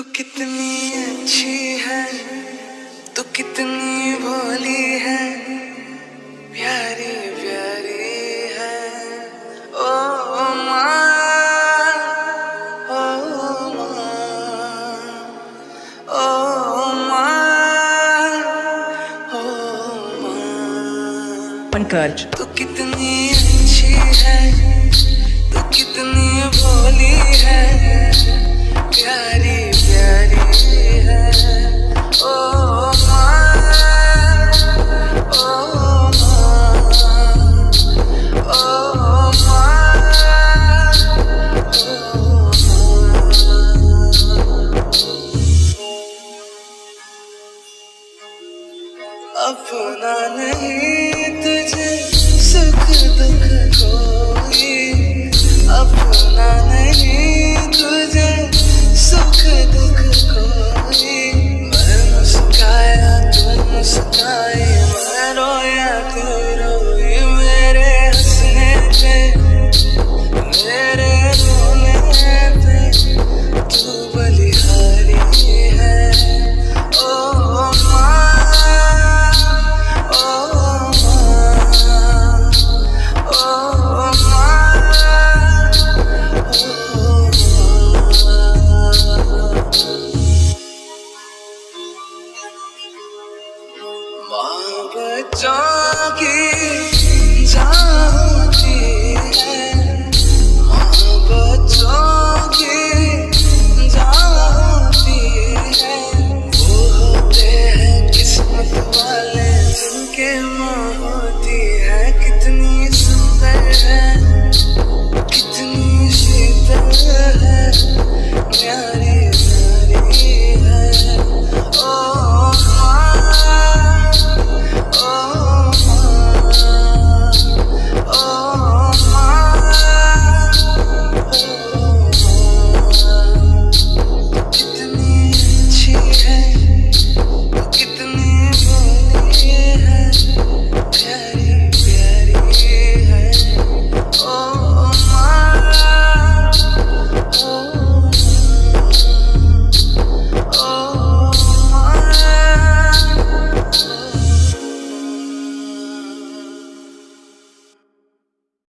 तू कितनी अच्छी है, तू कितनी भोली है, प्यारी प्यारी है। ओ माँ, ओ माँ, ओ माँ, ओ माँ। पंकज तू कितनी अच्छी है, तू कितनी भोली है, प्यारी प्यारी है। ओ माँ, ओ माँ, ओ माँ, अपना नहीं तुझे सुख दुख कोई, अपना नहीं तुझे सुख दुख कोई। मैं मुस्काया तू मुस्काई, मैं रोया तू रोई, मेरे हंसने पे मेरे रोने पे तू बलिहारी है। ओ माँ, ओ माँ, ओ माँ, माँ बच्चों की जान होती है, माँ बच्चों की जान होती है। वो होते हैं किस्मत वाले जिनके माँ होती है। कितनी सुंदर है, कितनी शीतल है, प्यारी